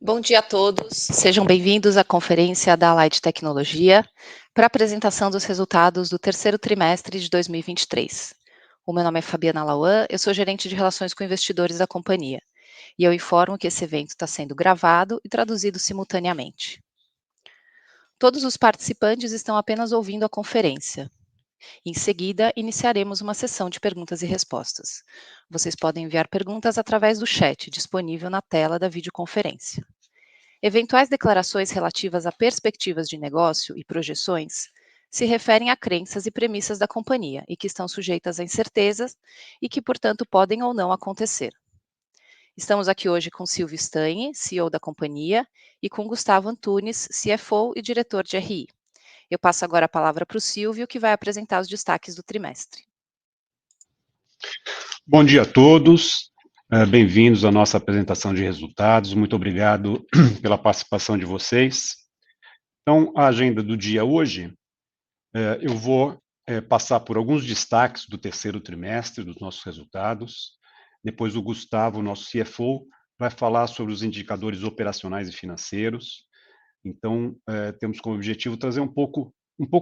Bom dia a todos, sejam bem-vindos à conferência da Allied Tecnologia para a apresentação dos resultados do terceiro trimestre de 2023. O meu nome é Fabiana Lauan, eu sou gerente de relações com investidores da companhia e eu informo que esse evento está sendo gravado e traduzido simultaneamente. Todos os participantes estão apenas ouvindo a conferência. Em seguida, iniciaremos uma sessão de perguntas e respostas. Vocês podem enviar perguntas através do chat disponível na tela da videoconferência. Eventuais declarações relativas a perspectivas de negócio e projeções se referem a crenças e premissas da companhia e que estão sujeitas a incertezas e que, portanto, podem ou não acontecer. Estamos aqui hoje com Silvio Stagni, CEO da companhia, e com Gustavo Antunes, CFO e diretor de RI. Eu passo agora a palavra para o Silvio, que vai apresentar os destaques do trimestre. Bom dia a todos, bem-vindos à nossa apresentação de resultados, muito obrigado pela participação de vocês. Então, a agenda do dia hoje, eu vou passar por alguns destaques do terceiro trimestre dos nossos resultados, depois o Gustavo, nosso CFO, vai falar sobre os indicadores operacionais e financeiros. Então, temos como objetivo trazer um pouco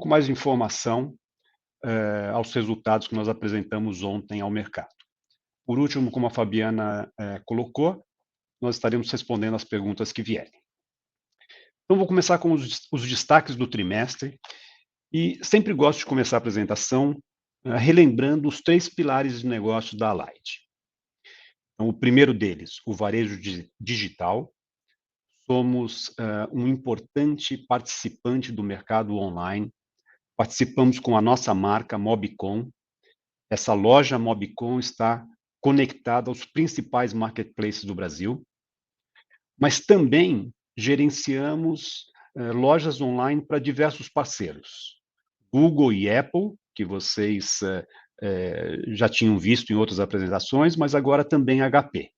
mais de informação aos resultados que nós apresentamos ontem ao mercado. Por último, como a Fabiana colocou, nós estaremos respondendo as perguntas que vierem. Então, vou começar com os destaques do trimestre, e sempre gosto de começar a apresentação relembrando os 3 pilares de negócio da Allied. Então, o primeiro deles, o varejo digital. Somos um importante participante do mercado online, participamos com a nossa marca Mobcom. Essa loja Mobcom está conectada aos principais marketplaces do Brasil, mas também gerenciamos lojas online para diversos parceiros. Google e Apple, que vocês já tinham visto em outras apresentações, mas agora também HP.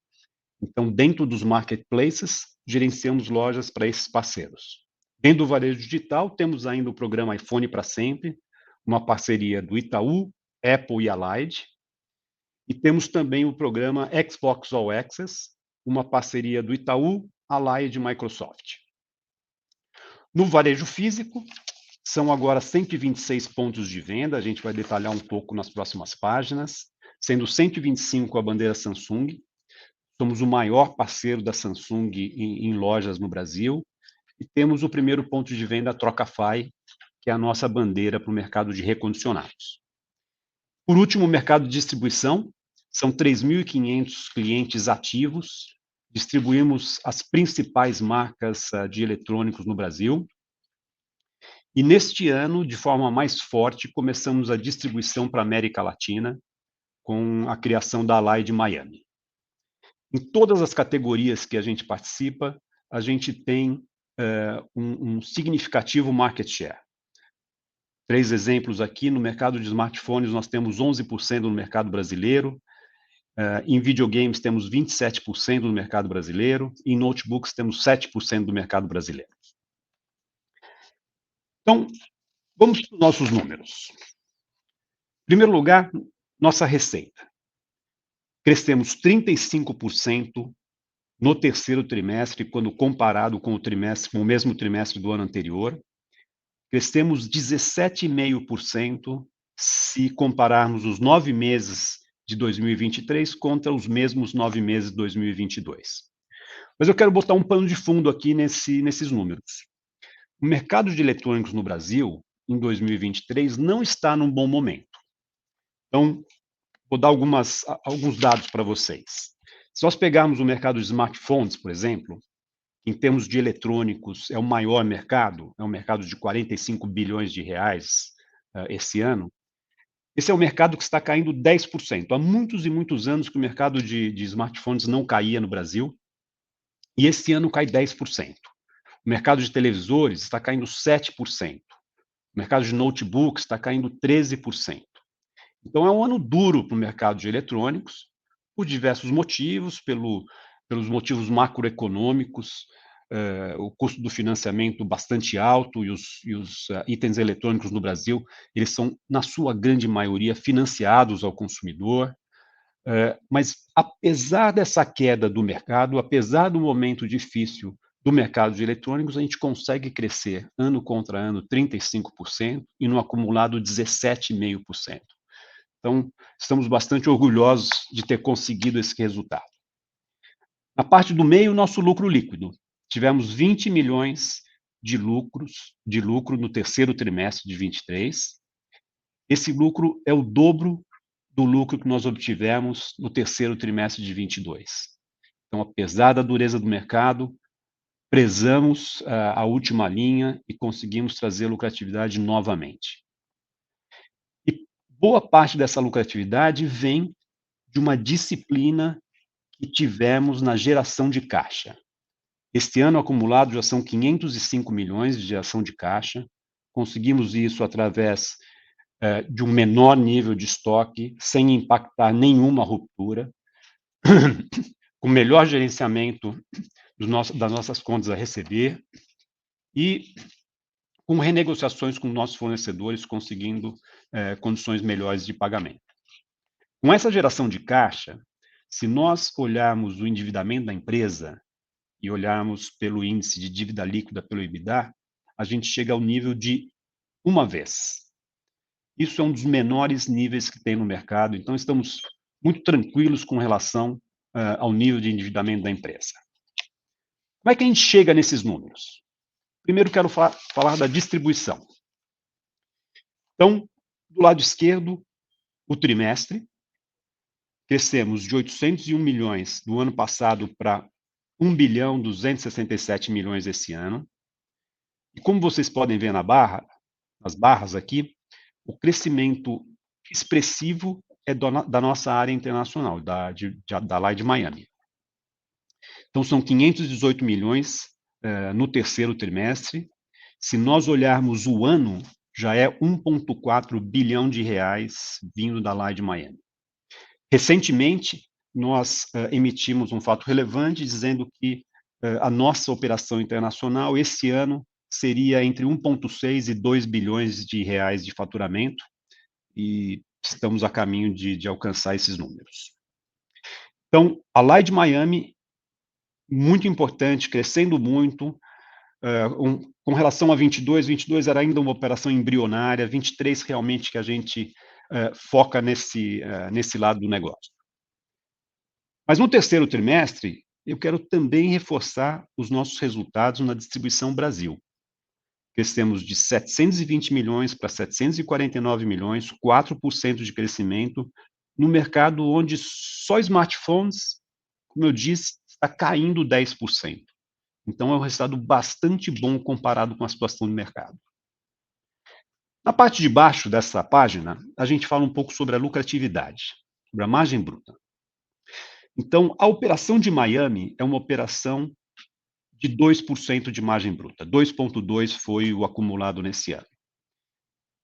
Então, dentro dos marketplaces, gerenciamos lojas para esses parceiros. Dentro do varejo digital, temos ainda o programa iPhone para Sempre, uma parceria do Itaú, Apple e Allied. E temos também o programa Xbox All Access, uma parceria do Itaú, Allied e Microsoft. No varejo físico, são agora 126 pontos de venda, a gente vai detalhar um pouco nas próximas páginas, sendo 125 com a bandeira Samsung. Somos o maior parceiro da Samsung em lojas no Brasil, e temos o primeiro ponto de venda Trocafy, que é a nossa bandeira para o mercado de recondicionados. Por último, o mercado de distribuição, são 3.500 clientes ativos, distribuímos as principais marcas de eletrônicos no Brasil, e neste ano, de forma mais forte, começamos a distribuição para a América Latina, com a criação da Allied Miami. Em todas as categorias que a gente participa, a gente tem um significativo market share. 3 exemplos aqui, no mercado de smartphones nós temos 11% no mercado brasileiro, em videogames temos 27% no mercado brasileiro, em notebooks temos 7% do mercado brasileiro. Então, vamos para os nossos números. Em primeiro lugar, nossa receita. Crescemos 35% no terceiro trimestre, quando comparado com o mesmo trimestre do ano anterior. Crescemos 17,5% se compararmos os 9 meses de 2023 contra os mesmos 9 meses de 2022. Mas eu quero botar um pano de fundo aqui nesses números. O mercado de eletrônicos no Brasil, em 2023, não está num bom momento. Então, vou dar alguns dados para vocês. Se nós pegarmos o mercado de smartphones, por exemplo, em termos de eletrônicos, é o maior mercado, é um mercado de 45 bilhões de reais esse ano. Esse é um mercado que está caindo 10%. Há muitos e muitos anos que o mercado de smartphones não caía no Brasil, e esse ano cai 10%. O mercado de televisores está caindo 7%. O mercado de notebooks está caindo 13%. Então, é um ano duro para o mercado de eletrônicos, por diversos motivos, pelos motivos macroeconômicos, o custo do financiamento bastante alto e os itens eletrônicos no Brasil, eles são, na sua grande maioria, financiados ao consumidor. Mas, apesar dessa queda do mercado, apesar do momento difícil do mercado de eletrônicos, a gente consegue crescer ano contra ano 35% e no acumulado 17,5%. Então, estamos bastante orgulhosos de ter conseguido esse resultado. Na parte do meio, nosso lucro líquido. Tivemos 20 milhões de lucro no terceiro trimestre de 23. Esse lucro é o dobro do lucro que nós obtivemos no terceiro trimestre de 22. Então, apesar da dureza do mercado, prezamos a última linha e conseguimos trazer lucratividade novamente. E boa parte dessa lucratividade vem de uma disciplina que tivemos na geração de caixa. Este ano acumulado já são 505 milhões de geração de caixa. Conseguimos isso através de um menor nível de estoque, sem impactar nenhuma ruptura, com melhor gerenciamento das nossas contas a receber e com renegociações com nossos fornecedores, conseguindo condições melhores de pagamento. Com essa geração de caixa, se nós olharmos o endividamento da empresa e olharmos pelo índice de dívida líquida pelo EBITDA, a gente chega ao nível de 1 vez. Isso é um dos menores níveis que tem no mercado, então estamos muito tranquilos com relação ao nível de endividamento da empresa. Como é que a gente chega nesses números? Primeiro quero falar da distribuição. Então, do lado esquerdo, o trimestre, crescemos de 801 milhões do ano passado para 1.267 bilhões esse ano. E como vocês podem ver nas barras aqui, o crescimento expressivo é da nossa área internacional, da Light Miami. Então, são 518 milhões no terceiro trimestre. Se nós olharmos o ano, já é 1,4 bilhão de reais vindo da Light Miami. Recentemente, nós emitimos um fato relevante dizendo que a nossa operação internacional esse ano seria entre 1,6 e 2 bilhões de reais de faturamento, e estamos a caminho de alcançar esses números. Então, a Light Miami, muito importante, crescendo muito, com relação a 22 era ainda uma operação embrionária, 23 realmente que a gente foca nesse lado do negócio. Mas no terceiro trimestre, eu quero também reforçar os nossos resultados na distribuição Brasil. Crescemos de 720 milhões para 749 milhões, 4% de crescimento, no mercado onde só smartphones, como eu disse, está caindo 10%. Então, é um resultado bastante bom comparado com a situação do mercado. Na parte de baixo dessa página, a gente fala um pouco sobre a lucratividade, sobre a margem bruta. Então, a operação de Miami é uma operação de 2% de margem bruta. 2,2% foi o acumulado nesse ano.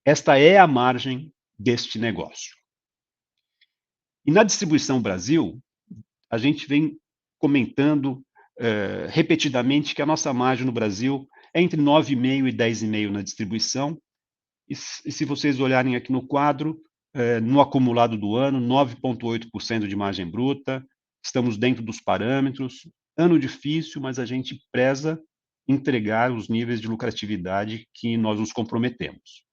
Esta é a margem deste negócio. E na distribuição Brasil, a gente vem comentando repetidamente que a nossa margem no Brasil é entre 9,5% e 10,5% na distribuição. E se vocês olharem aqui no quadro, no acumulado do ano, 9,8% de margem bruta, estamos dentro dos parâmetros. Ano difícil, mas a gente preza entregar os níveis de lucratividade que nós nos comprometemos.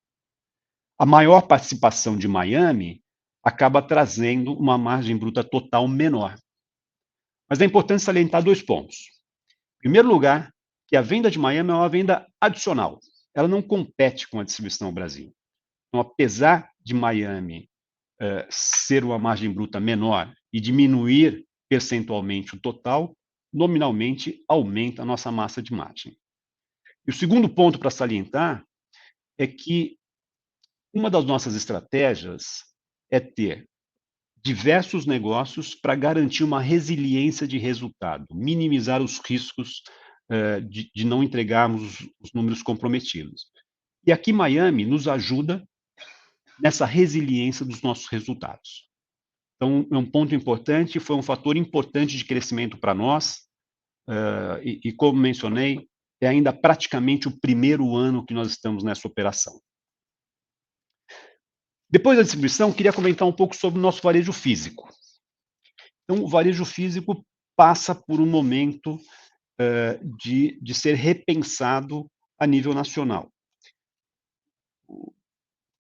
A maior participação de Miami acaba trazendo uma margem bruta total menor. Mas é importante salientar 2 pontos. Em primeiro lugar, que a venda de Miami é uma venda adicional. Ela não compete com a distribuição Brasil. Então, apesar de Miami ser uma margem bruta menor e diminuir percentualmente o total, nominalmente aumenta a nossa massa de margem. E o segundo ponto para salientar é que uma das nossas estratégias é ter diversos negócios para garantir uma resiliência de resultado, minimizar os riscos de não entregarmos os números comprometidos. E aqui Miami nos ajuda nessa resiliência dos nossos resultados. Então, é um ponto importante, foi um fator importante de crescimento para nós, e como mencionei, é ainda praticamente o primeiro ano que nós estamos nessa operação. Depois da distribuição, queria comentar um pouco sobre o nosso varejo físico. Então, o varejo físico passa por um momento de ser repensado a nível nacional.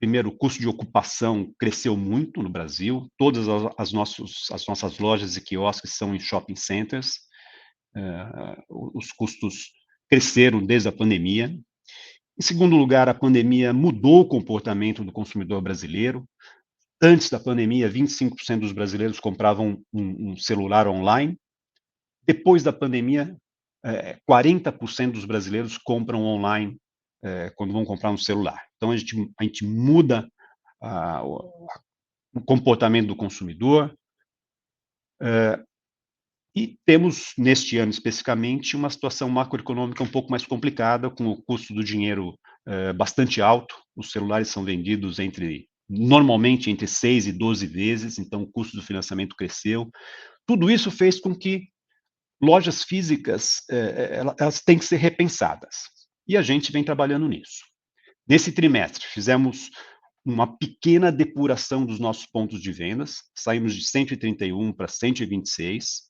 Primeiro, o custo de ocupação cresceu muito no Brasil, todas as nossas lojas e quiosques são em shopping centers, os custos cresceram desde a pandemia. Em segundo lugar, a pandemia mudou o comportamento do consumidor brasileiro. Antes da pandemia, 25% dos brasileiros compravam um celular online. Depois da pandemia, 40% dos brasileiros compram online quando vão comprar um celular. Então, a gente muda o comportamento do consumidor. E temos, neste ano especificamente, uma situação macroeconômica um pouco mais complicada, com o custo do dinheiro bastante alto. Os celulares são vendidos normalmente entre 6 e 12 vezes, então o custo do financiamento cresceu. Tudo isso fez com que lojas físicas elas têm que ser repensadas. E a gente vem trabalhando nisso. Nesse trimestre, fizemos uma pequena depuração dos nossos pontos de vendas, saímos de 131 para 126,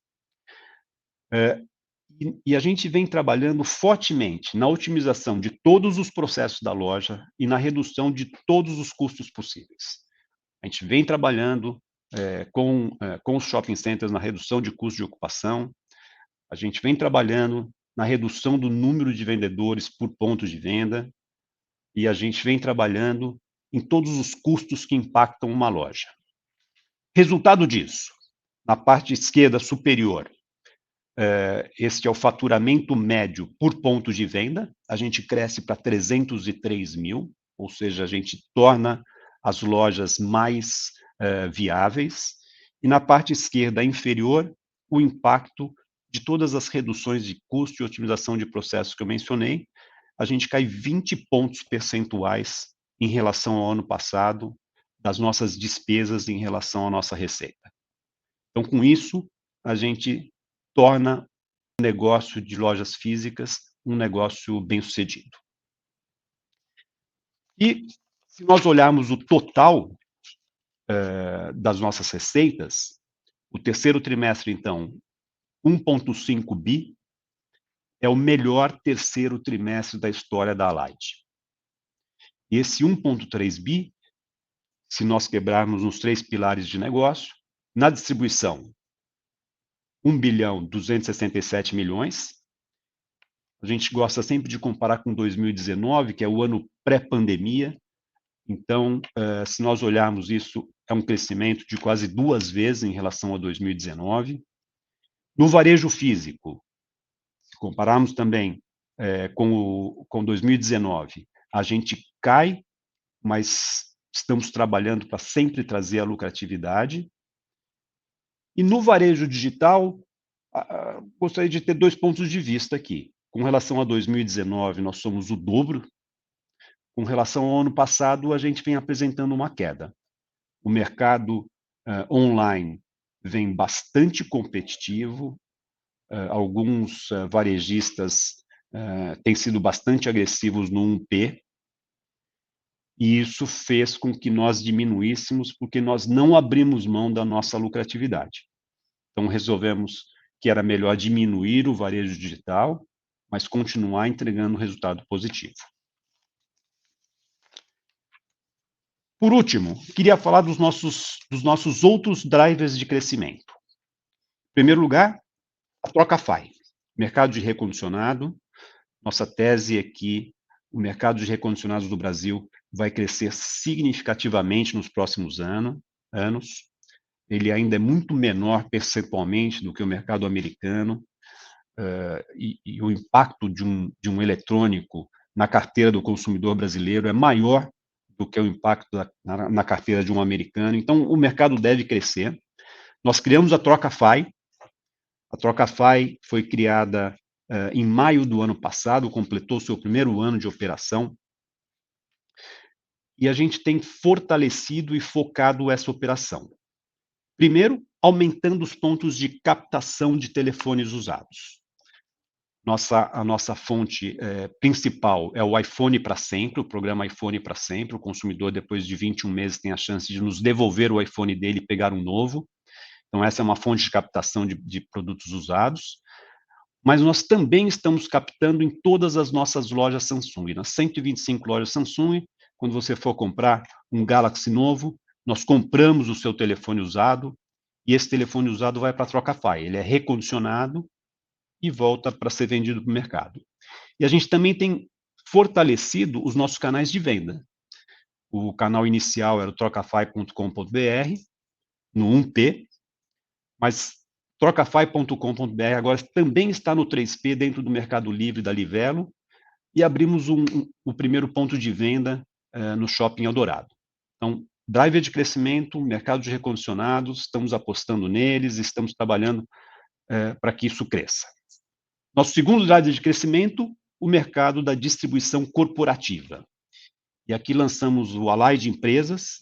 e a gente vem trabalhando fortemente na otimização de todos os processos da loja e na redução de todos os custos possíveis. A gente vem trabalhando com os shopping centers na redução de custo de ocupação, a gente vem trabalhando na redução do número de vendedores por ponto de venda, e a gente vem trabalhando em todos os custos que impactam uma loja. Resultado disso, na parte esquerda superior, este é o faturamento médio por ponto de venda, a gente cresce para 303 mil, ou seja, a gente torna as lojas mais viáveis, e na parte esquerda inferior, o impacto de todas as reduções de custo e otimização de processos que eu mencionei, a gente cai 20 pontos percentuais em relação ao ano passado, das nossas despesas em relação à nossa receita. Então, com isso, a gente torna o negócio de lojas físicas um negócio bem-sucedido. E, se nós olharmos o total das nossas receitas, o terceiro trimestre, então, 1,5 bi, é o melhor terceiro trimestre da história da Allied. E esse 1,3 bi, se nós quebrarmos os 3 pilares de negócio, na distribuição, 1 bilhão 267 milhões. A gente gosta sempre de comparar com 2019, que é o ano pré-pandemia. Então, se nós olharmos isso, é um crescimento de quase 2 vezes em relação a 2019. No varejo físico, se compararmos também com 2019, a gente cai, mas estamos trabalhando para sempre trazer a lucratividade. E no varejo digital, gostaria de ter 2 pontos de vista aqui. Com relação a 2019, nós somos o dobro. Com relação ao ano passado, a gente vem apresentando uma queda. O mercado online vem bastante competitivo, alguns varejistas têm sido bastante agressivos no 1P, e isso fez com que nós diminuíssemos, porque nós não abrimos mão da nossa lucratividade. Então, resolvemos que era melhor diminuir o varejo digital, mas continuar entregando resultado positivo. Por último, queria falar dos nossos outros drivers de crescimento. Em primeiro lugar, a Trocafy, mercado de recondicionado. Nossa tese é que o mercado de recondicionados do Brasil vai crescer significativamente nos próximos anos. Ele ainda é muito menor percentualmente do que o mercado americano, e o impacto de um eletrônico na carteira do consumidor brasileiro é maior do que o impacto na carteira de um americano. Então, o mercado deve crescer. Nós criamos a Trocafy. A Trocafy foi criada em maio do ano passado, completou seu primeiro ano de operação, e a gente tem fortalecido e focado essa operação. Primeiro, aumentando os pontos de captação de telefones usados. A nossa fonte principal é o iPhone para sempre, o programa iPhone para sempre. O consumidor, depois de 21 meses, tem a chance de nos devolver o iPhone dele e pegar um novo. Então, essa é uma fonte de captação de produtos usados. mas nós também estamos captando em todas as nossas lojas Samsung, nas 125 lojas Samsung. Quando você for comprar um Galaxy novo, nós compramos o seu telefone usado, e esse telefone usado vai para a Trocafy. Ele é recondicionado e volta para ser vendido para o mercado. E a gente também tem fortalecido os nossos canais de venda. O canal inicial era o trocafy.com.br, no 1P, mas trocafy.com.br agora também está no 3P, dentro do Mercado Livre da Livelo, e abrimos o primeiro ponto de venda no Shopping Eldorado. Então, driver de crescimento, mercado de recondicionados, estamos apostando neles, estamos trabalhando para que isso cresça. Nosso segundo driver de crescimento, o mercado da distribuição corporativa. E aqui lançamos o Alai de Empresas,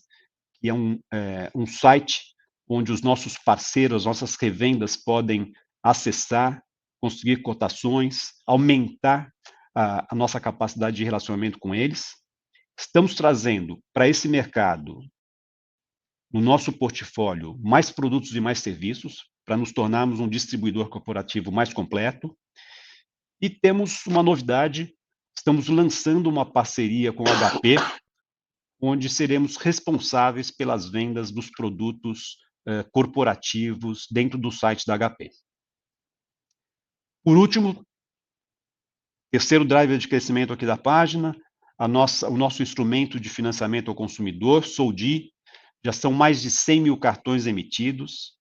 que é um site onde os nossos parceiros, nossas revendas podem acessar, conseguir cotações, aumentar a nossa capacidade de relacionamento com eles. Estamos trazendo para esse mercado, no nosso portfólio, mais produtos e mais serviços, para nos tornarmos um distribuidor corporativo mais completo. E temos uma novidade, estamos lançando uma parceria com a HP, onde seremos responsáveis pelas vendas dos produtos corporativos dentro do site da HP. Por último, terceiro driver de crescimento aqui da página, o nosso instrumento de financiamento ao consumidor, Soudi, já são mais de 100 mil cartões emitidos.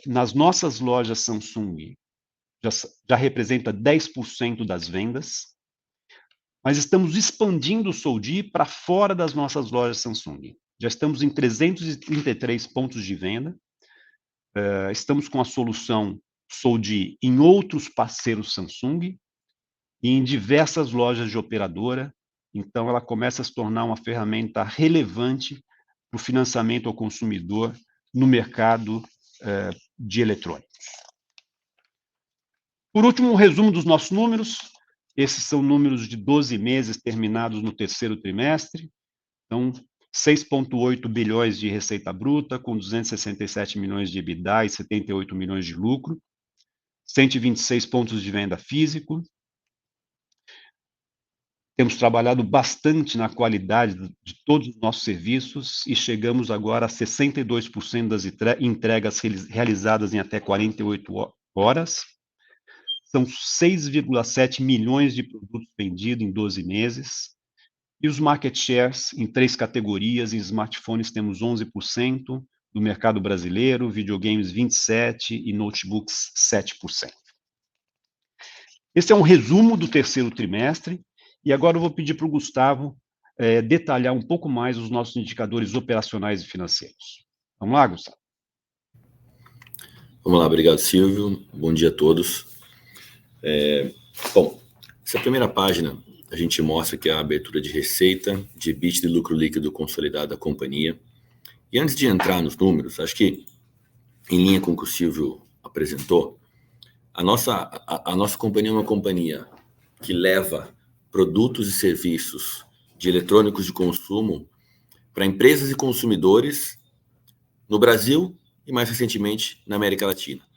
Nas nossas lojas Samsung, já representa 10% das vendas, mas estamos expandindo o Soudi para fora das nossas lojas Samsung. Já estamos em 333 pontos de venda, estamos com a solução Soudi em outros parceiros Samsung e em diversas lojas de operadora, então ela começa a se tornar uma ferramenta relevante para o financiamento ao consumidor no mercado de eletrônicos. Por último, um resumo dos nossos números. Esses são números de 12 meses terminados no terceiro trimestre. Então, 6,8 bilhões de receita bruta, com 267 milhões de EBITDA e 78 milhões de lucro. 126 pontos de venda físico. Temos trabalhado bastante na qualidade de todos os nossos serviços e chegamos agora a 62% das entregas realizadas em até 48 horas. São 6,7 milhões de produtos vendidos em 12 meses. E os market shares em 3 categorias. Em smartphones temos 11% do mercado brasileiro, videogames 27% e notebooks 7%. Esse é um resumo do terceiro trimestre. E agora eu vou pedir para o Gustavo detalhar um pouco mais os nossos indicadores operacionais e financeiros. Vamos lá, Gustavo? Vamos lá, obrigado, Silvio. Bom dia a todos. Bom, essa primeira página a gente mostra aqui a abertura de receita, de EBITDA e lucro líquido consolidado da companhia. E antes de entrar nos números, acho que em linha com o que o Silvio apresentou, a nossa companhia é uma companhia que leva produtos e serviços de eletrônicos de consumo para empresas e consumidores no Brasil e, mais recentemente, na América Latina.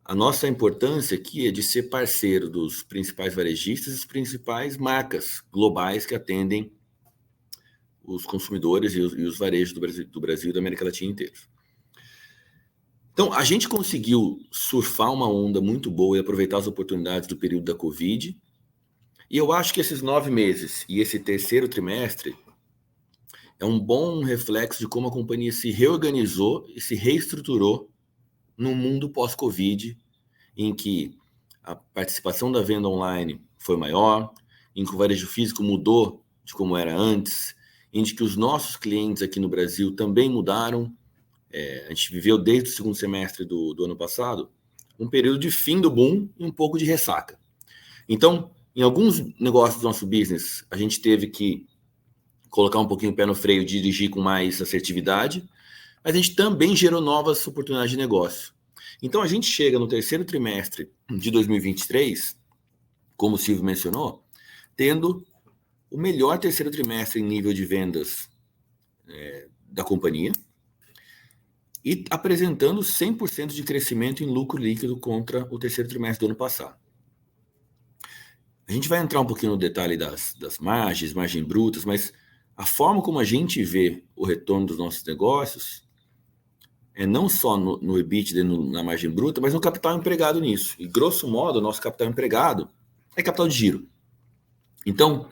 A nossa importância aqui é de ser parceiro dos principais varejistas e das principais marcas globais que atendem os consumidores e os varejos do Brasil e da América Latina inteira. Então, a gente conseguiu surfar uma onda muito boa e aproveitar as oportunidades do período da Covid. E eu acho que esses 9 meses e esse terceiro trimestre é um bom reflexo de como a companhia se reorganizou e se reestruturou no mundo pós-Covid, em que a participação da venda online foi maior, em que o varejo físico mudou de como era antes, em que os nossos clientes aqui no Brasil também mudaram. A gente viveu desde o segundo semestre do ano passado um período de fim do boom e um pouco de ressaca. Então, em alguns negócios do nosso business, a gente teve que colocar um pouquinho o pé no freio, dirigir com mais assertividade, mas a gente também gerou novas oportunidades de negócio. Então, a gente chega no terceiro trimestre de 2023, como o Silvio mencionou, tendo o melhor terceiro trimestre em nível de vendas da companhia, e apresentando 100% de crescimento em lucro líquido contra o terceiro trimestre do ano passado. A gente vai entrar um pouquinho no detalhe das margens, margens brutas, mas a forma como a gente vê o retorno dos nossos negócios é não só no EBITDA, na margem bruta, mas no capital empregado nisso. E, grosso modo, o nosso capital empregado é capital de giro. Então,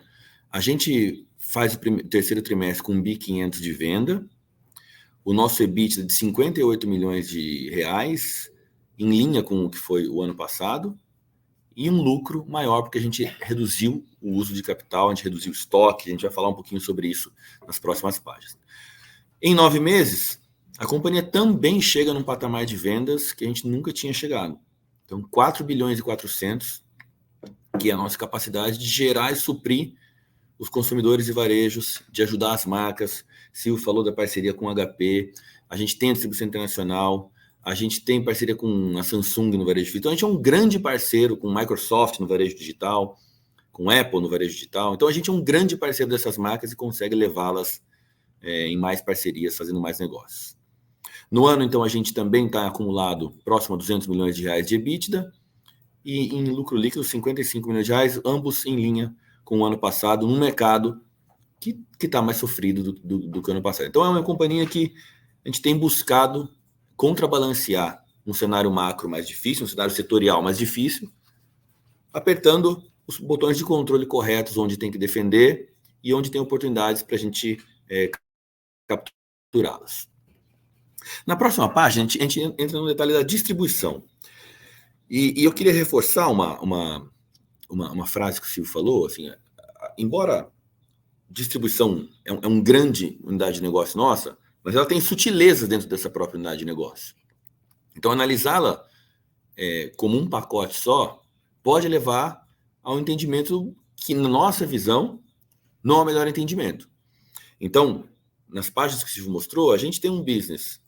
a gente faz o terceiro trimestre com 1.500 de venda, o nosso EBITDA de 58 milhões de reais, em linha com o que foi o ano passado, e um lucro maior, porque a gente reduziu o uso de capital, a gente reduziu o estoque, a gente vai falar um pouquinho sobre isso nas próximas páginas. Em 9 meses, a companhia também chega num patamar de vendas que a gente nunca tinha chegado. Então, 4 bilhões e 400, que é a nossa capacidade de gerar e suprir os consumidores e varejos, de ajudar as marcas. Silvio falou da parceria com a HP, a gente tem a distribuição internacional, a gente tem parceria com a Samsung no varejo digital. Então, a gente é um grande parceiro com Microsoft no varejo digital, com Apple no varejo digital. Então, a gente é um grande parceiro dessas marcas e consegue levá-las em mais parcerias, fazendo mais negócios. No ano, então, a gente também está acumulado próximo a 200 milhões de reais de EBITDA e em lucro líquido 55 milhões de reais, ambos em linha com o ano passado, num mercado que está mais sofrido do que o ano passado. Então, é uma companhia que a gente tem buscado contrabalancear um cenário macro mais difícil, um cenário setorial mais difícil, apertando os botões de controle corretos onde tem que defender e onde tem oportunidades para a gente capturá-las. Na próxima página, a gente entra no detalhe da distribuição. E eu queria reforçar uma frase que o Silvio falou, assim, embora distribuição é um grande unidade de negócio nossa, mas ela tem sutilezas dentro dessa própria unidade de negócio. Então, analisá-la como um pacote só pode levar ao entendimento que, na nossa visão, não é o melhor entendimento. Então, nas páginas que o Silvio mostrou, a gente tem um business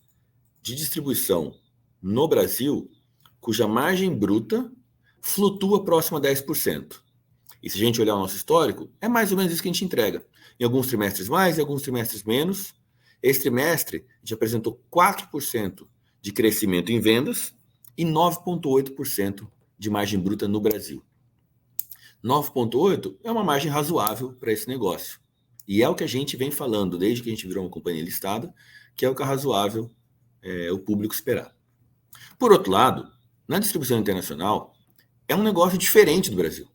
de distribuição no Brasil cuja margem bruta flutua próximo a 10%. E se a gente olhar o nosso histórico, é mais ou menos isso que a gente entrega. Em alguns trimestres mais, em alguns trimestres menos. Esse trimestre, a gente apresentou 4% de crescimento em vendas e 9,8% de margem bruta no Brasil. 9,8% é uma margem razoável para esse negócio. E é o que a gente vem falando desde que a gente virou uma companhia listada, que é o que é razoável o público esperar. Por outro lado, na distribuição internacional, é um negócio diferente do Brasil.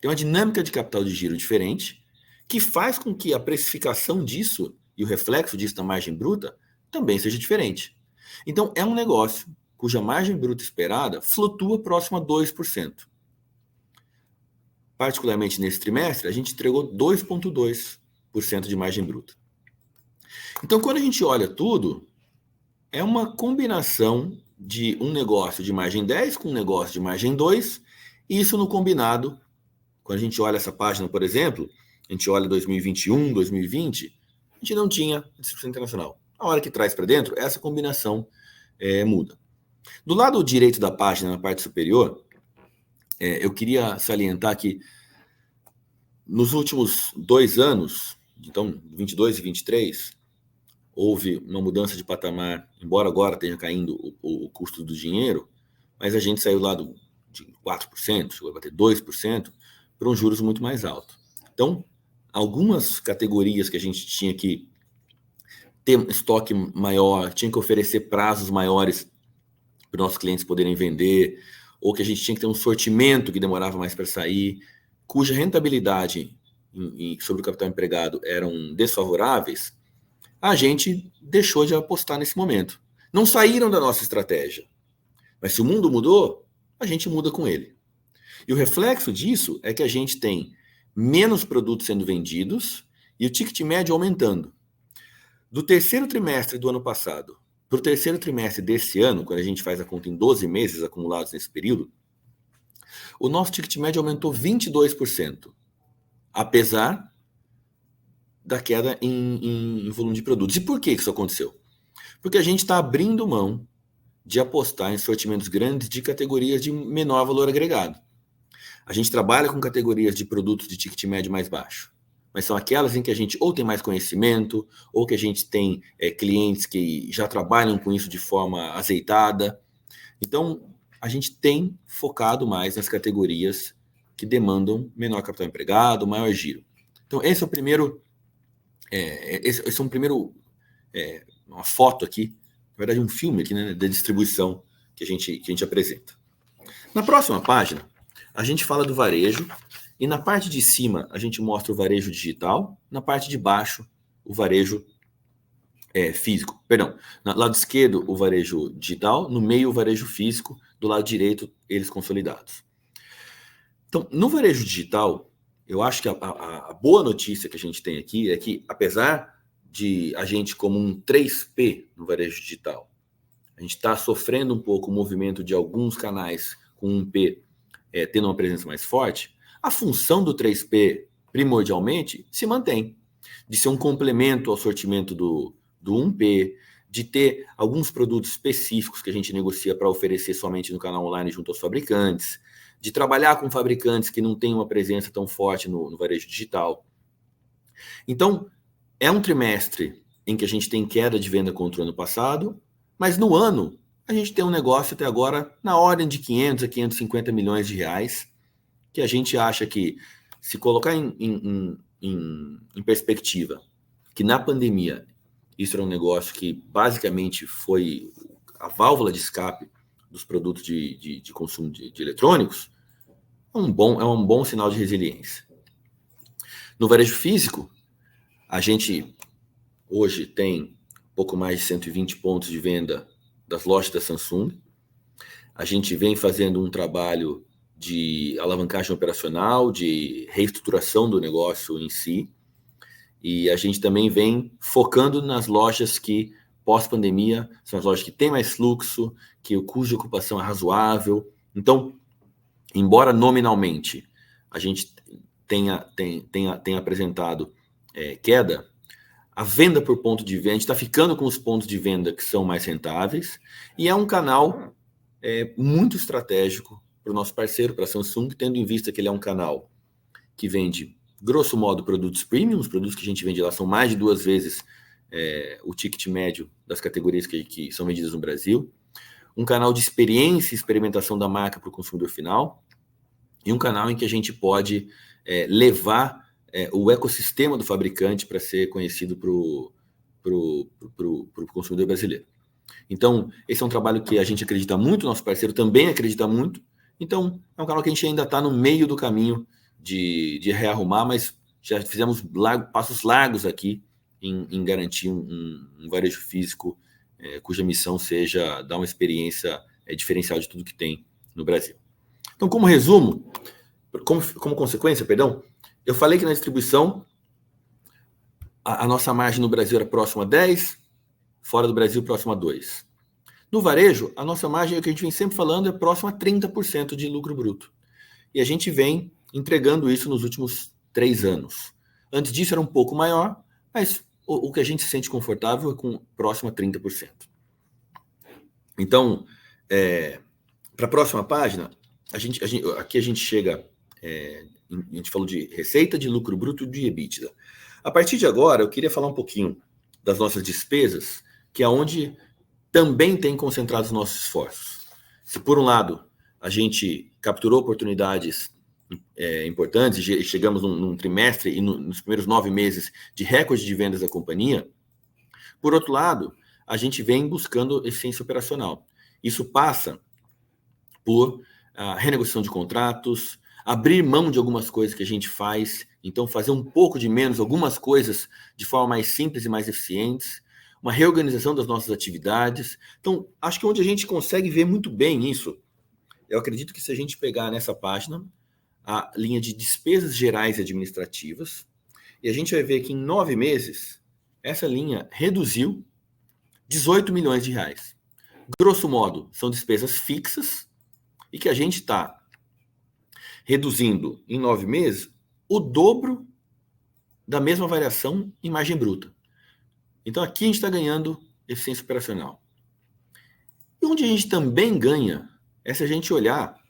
Tem uma dinâmica de capital de giro diferente, que faz com que a precificação disso e o reflexo disso na margem bruta também seja diferente. Então, é um negócio cuja margem bruta esperada flutua próximo a 2%. Particularmente nesse trimestre, a gente entregou 2,2% de margem bruta. Então, quando a gente olha tudo, é uma combinação de um negócio de margem 10 com um negócio de margem 2, e isso no combinado, quando a gente olha essa página, por exemplo, a gente olha 2021, 2020, a gente não tinha distribuição internacional. A hora que traz para dentro, essa combinação muda. Do lado direito da página, na parte superior, eu queria salientar que nos últimos 2 anos, então 22 e 23, houve uma mudança de patamar, embora agora esteja caindo o custo do dinheiro, mas a gente saiu lá de 4%, chegou a bater 2%, para um juros muito mais alto. Então, algumas categorias que a gente tinha que ter estoque maior, tinha que oferecer prazos maiores para os nossos clientes poderem vender, ou que a gente tinha que ter um sortimento que demorava mais para sair, cuja rentabilidade sobre o capital empregado eram desfavoráveis, a gente deixou de apostar nesse momento. Não saíram da nossa estratégia. Mas se o mundo mudou, a gente muda com ele. E o reflexo disso é que a gente tem menos produtos sendo vendidos e o ticket médio aumentando. Do terceiro trimestre do ano passado para o terceiro trimestre desse ano, quando a gente faz a conta em 12 meses acumulados nesse período, o nosso ticket médio aumentou 22%, apesar da queda em volume de produtos. E por que isso aconteceu? Porque a gente está abrindo mão de apostar em sortimentos grandes de categorias de menor valor agregado. A gente trabalha com categorias de produtos de ticket médio mais baixo. mas são aquelas em que a gente ou tem mais conhecimento, ou que a gente tem clientes que já trabalham com isso de forma azeitada. Então, a gente tem focado mais nas categorias que demandam menor capital empregado, maior giro. Então, esse é o primeiro, uma foto aqui, na verdade um filme aqui, né, da distribuição que a gente apresenta. Na próxima página, a gente fala do varejo, e na parte de cima a gente mostra o varejo digital, na parte de baixo o varejo físico. Perdão, no lado esquerdo o varejo digital, no meio o varejo físico, do lado direito eles consolidados. Então, no varejo digital, eu acho que a boa notícia que a gente tem aqui é que, apesar de a gente como um 3P no varejo digital, a gente está sofrendo um pouco o movimento de alguns canais com um P tendo uma presença mais forte, a função do 3P, primordialmente, se mantém. De ser um complemento ao sortimento do 1P, de ter alguns produtos específicos que a gente negocia para oferecer somente no canal online junto aos fabricantes, de trabalhar com fabricantes que não têm uma presença tão forte no varejo digital. Então, é um trimestre em que a gente tem queda de venda contra o ano passado, mas no ano a gente tem um negócio até agora na ordem de 500 a 550 milhões de reais, que a gente acha que, se colocar em perspectiva, que na pandemia isso era um negócio que basicamente foi a válvula de escape dos produtos de consumo de eletrônicos, é um bom sinal de resiliência. No varejo físico, a gente hoje tem pouco mais de 120 pontos de venda das lojas da Samsung. A gente vem fazendo um trabalho de alavancagem operacional, de reestruturação do negócio em si, e a gente também vem focando nas lojas que, pós-pandemia, são as lojas que têm mais fluxo, que o custo de ocupação é razoável. Então, embora nominalmente a gente tenha apresentado queda, a venda por ponto de venda, a gente está ficando com os pontos de venda que são mais rentáveis, e é um canal muito estratégico para o nosso parceiro, para a Samsung, tendo em vista que ele é um canal que vende, grosso modo, produtos premium. Os produtos que a gente vende lá são mais de 2 vezes o ticket médio das categorias que são vendidas no Brasil. Um canal de experiência e experimentação da marca para o consumidor final, e um canal em que a gente pode levar o ecossistema do fabricante para ser conhecido para o consumidor brasileiro. Então, esse é um trabalho que a gente acredita muito, nosso parceiro também acredita muito. Então, é um canal que a gente ainda está no meio do caminho de rearrumar, mas já fizemos passos largos aqui em garantir um varejo físico cuja missão seja dar uma experiência diferencial de tudo que tem no Brasil. Então, como resumo, como consequência, eu falei que na distribuição a nossa margem no Brasil era próxima a 10%, fora do Brasil próxima a 2%. No varejo, a nossa margem, que a gente vem sempre falando, é próxima a 30% de lucro bruto. E a gente vem entregando isso nos últimos 3 anos. Antes disso era um pouco maior, mas o que a gente se sente confortável é com próximo a 30%. Então, para a próxima página, aqui a gente chega, a gente falou de receita, de lucro bruto e de EBITDA. A partir de agora, eu queria falar um pouquinho das nossas despesas, que é onde também tem concentrado os nossos esforços. Se, por um lado, a gente capturou oportunidades importantes, e chegamos num trimestre e nos primeiros 9 meses de recorde de vendas da companhia, por outro lado, a gente vem buscando eficiência operacional. Isso passa por renegociação de contratos, abrir mão de algumas coisas que a gente faz, então fazer um pouco de menos, algumas coisas de forma mais simples e mais eficientes, uma reorganização das nossas atividades. Então, acho que onde a gente consegue ver muito bem isso, eu acredito que se a gente pegar nessa página a linha de despesas gerais e administrativas, e a gente vai ver que em 9 meses, essa linha reduziu 18 milhões de reais. Grosso modo, são despesas fixas e que a gente está reduzindo em 9 meses o dobro da mesma variação em margem bruta. Então, aqui a gente está ganhando eficiência operacional. E onde a gente também ganha é se a gente olhar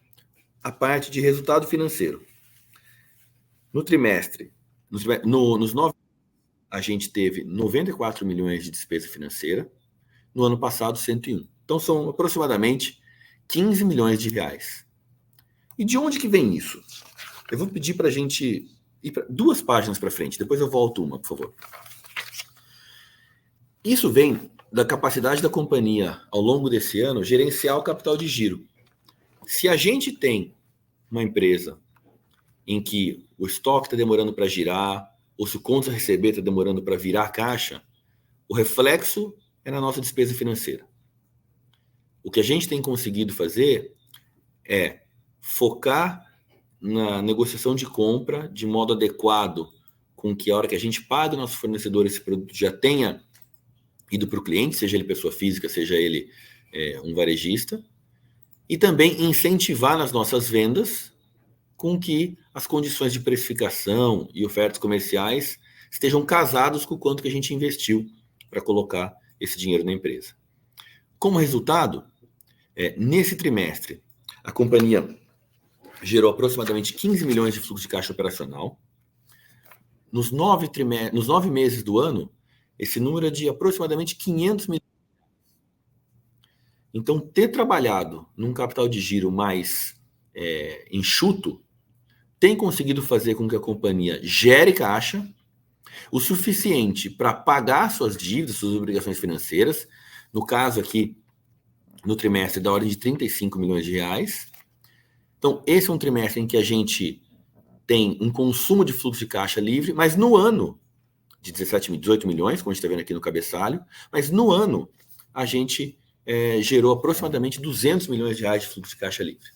a parte de resultado financeiro. No trimestre, Nos 9, a gente teve 94 milhões de despesa financeira, no ano passado 101. Então são aproximadamente 15 milhões de reais. E de onde que vem isso? Eu vou pedir para a gente ir 2 páginas para frente, depois eu volto uma, por favor. Isso vem da capacidade da companhia, ao longo desse ano, gerenciar o capital de giro. Se a gente tem uma empresa em que o estoque está demorando para girar, ou se o contas a receber está demorando para virar caixa, o reflexo é na nossa despesa financeira. O que a gente tem conseguido fazer é focar na negociação de compra de modo adequado, com que a hora que a gente paga o nosso fornecedor, esse produto já tenha ido para o cliente, seja ele pessoa física, seja ele um varejista, e também incentivar nas nossas vendas com que as condições de precificação e ofertas comerciais estejam casados com o quanto que a gente investiu para colocar esse dinheiro na empresa. Como resultado, nesse trimestre, a companhia gerou aproximadamente 15 milhões de fluxo de caixa operacional. Nos 9 meses do ano, esse número é de aproximadamente 500 milhões. Então, ter trabalhado num capital de giro mais enxuto tem conseguido fazer com que a companhia gere caixa o suficiente para pagar suas dívidas, suas obrigações financeiras. No caso aqui, no trimestre, da ordem de 35 milhões de reais. Então, esse é um trimestre em que a gente tem um consumo de fluxo de caixa livre, mas no ano, de 18 milhões, como a gente está vendo aqui no cabeçalho, mas no ano a gente gerou aproximadamente 200 milhões de reais de fluxo de caixa livre.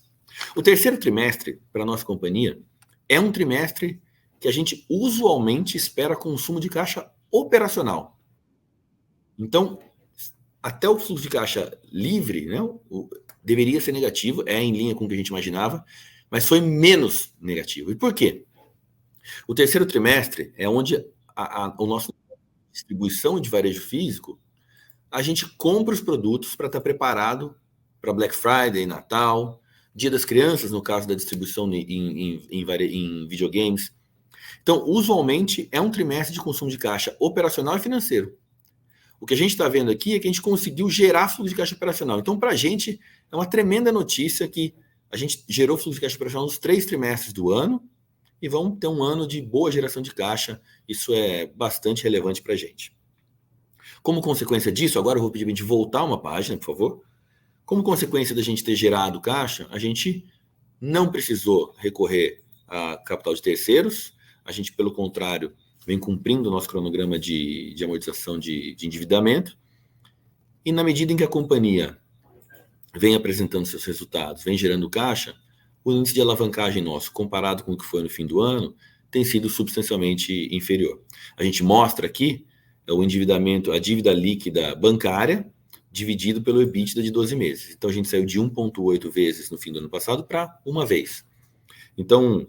O terceiro trimestre, para a nossa companhia, é um trimestre que a gente usualmente espera consumo de caixa operacional. Então, até o fluxo de caixa livre, né, deveria ser negativo, é em linha com o que a gente imaginava, mas foi menos negativo. E por quê? O terceiro trimestre é onde o nosso distribuição de varejo físico, a gente compra os produtos para estar preparado para Black Friday, Natal, Dia das Crianças, no caso da distribuição em videogames. Então, usualmente, é um trimestre de consumo de caixa operacional e financeiro. O que a gente está vendo aqui é que a gente conseguiu gerar fluxo de caixa operacional. Então, para a gente, é uma tremenda notícia que a gente gerou fluxo de caixa operacional nos 3 trimestres do ano e vamos ter um ano de boa geração de caixa. Isso é bastante relevante para a gente. Como consequência disso, agora eu vou pedir para a gente voltar uma página, por favor. Como consequência da gente ter gerado caixa, a gente não precisou recorrer a capital de terceiros. A gente, pelo contrário, vem cumprindo o nosso cronograma de amortização de endividamento. E na medida em que a companhia vem apresentando seus resultados, vem gerando caixa, o índice de alavancagem nosso, comparado com o que foi no fim do ano, tem sido substancialmente inferior. A gente mostra aqui o endividamento, a dívida líquida bancária, dividido pelo EBITDA de 12 meses. Então, a gente saiu de 1,8 vezes no fim do ano passado para 1 vez. Então,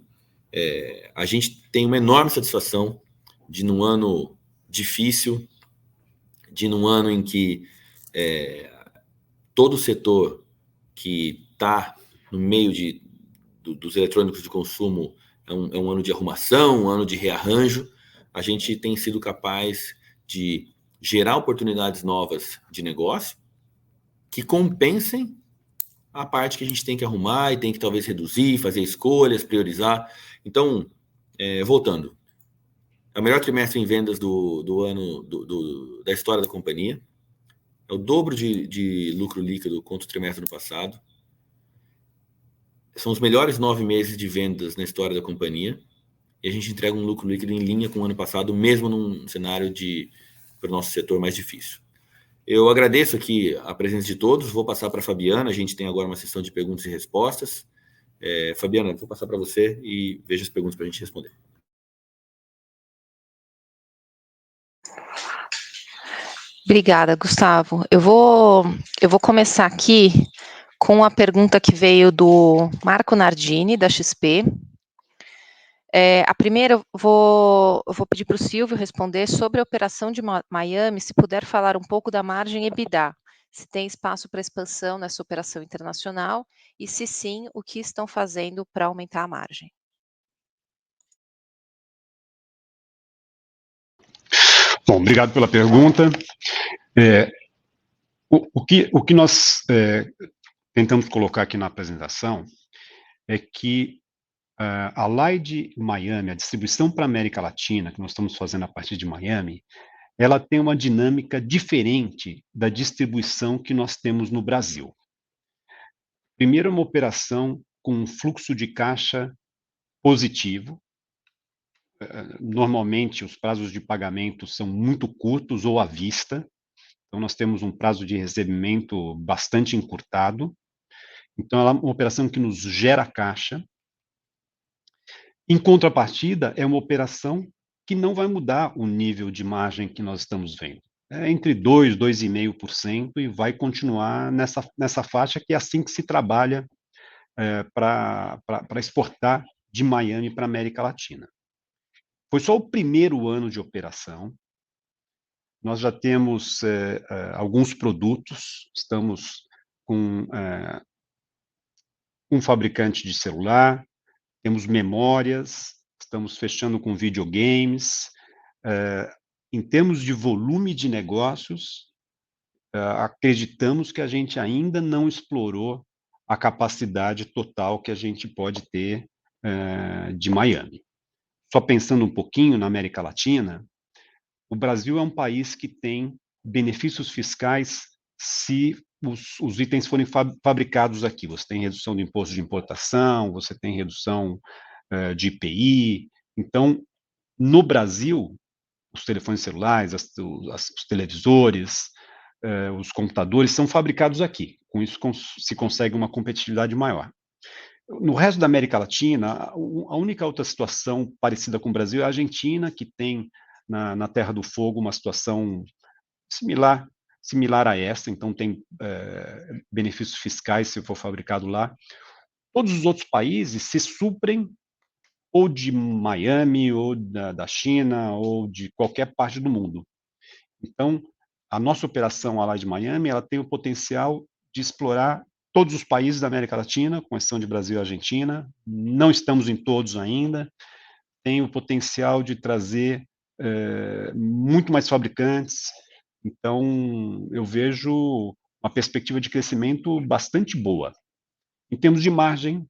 a gente tem uma enorme satisfação de, num ano difícil, de num ano em que todo o setor que está no meio dos eletrônicos de consumo é um ano de arrumação, um ano de rearranjo, a gente tem sido capaz de gerar oportunidades novas de negócio que compensem a parte que a gente tem que arrumar e tem que talvez reduzir, fazer escolhas, priorizar. Então, voltando, é o melhor trimestre em vendas do ano da história da companhia. É o dobro de lucro líquido contra o trimestre do passado. São os melhores 9 meses de vendas na história da companhia. E a gente entrega um lucro líquido em linha com o ano passado, mesmo num cenário para o nosso setor mais difícil. Eu agradeço aqui a presença de todos. Vou passar para a Fabiana. A gente tem agora uma sessão de perguntas e respostas. Fabiana, vou passar para você e veja as perguntas para a gente responder. Obrigada, Gustavo. Eu vou começar aqui com a pergunta que veio do Marco Nardini, da XP. A primeira, eu vou pedir para o Silvio responder sobre a operação de Miami, se puder falar um pouco da margem EBITDA, se tem espaço para expansão nessa operação internacional e, se sim, o que estão fazendo para aumentar a margem. Bom, obrigado pela pergunta. O que nós tentamos colocar aqui na apresentação é que a LIDE Miami, a distribuição para a América Latina, que nós estamos fazendo a partir de Miami, ela tem uma dinâmica diferente da distribuição que nós temos no Brasil. Primeiro, uma operação com um fluxo de caixa positivo. Normalmente, os prazos de pagamento são muito curtos ou à vista. Então, nós temos um prazo de recebimento bastante encurtado. Então, ela é uma operação que nos gera caixa. Em contrapartida, é uma operação que não vai mudar o nível de margem que nós estamos vendo. É entre 2%, 2,5% e vai continuar nessa faixa, que é assim que se trabalha para exportar de Miami para a América Latina. Foi só o primeiro ano de operação. Nós já temos alguns produtos, estamos com um fabricante de celular, temos memórias, estamos fechando com videogames. Em termos de volume de negócios, acreditamos que a gente ainda não explorou a capacidade total que a gente pode ter de Miami. Só pensando um pouquinho na América Latina, o Brasil é um país que tem benefícios fiscais se os itens forem fabricados aqui. Você tem redução do imposto de importação, você tem redução de IPI. Então, no Brasil, os telefones celulares, os televisores, os computadores são fabricados aqui. Com isso, se consegue uma competitividade maior. No resto da América Latina, a única outra situação parecida com o Brasil é a Argentina, que tem na Terra do Fogo uma situação similar a essa, então tem benefícios fiscais se for fabricado lá. Todos os outros países se suprem ou de Miami, ou da China, ou de qualquer parte do mundo. Então, a nossa operação lá de Miami, ela tem o potencial de explorar todos os países da América Latina, com exceção de Brasil e Argentina. Não estamos em todos ainda. Tem o potencial de trazer muito mais fabricantes. Então, eu vejo uma perspectiva de crescimento bastante boa. Em termos de margem,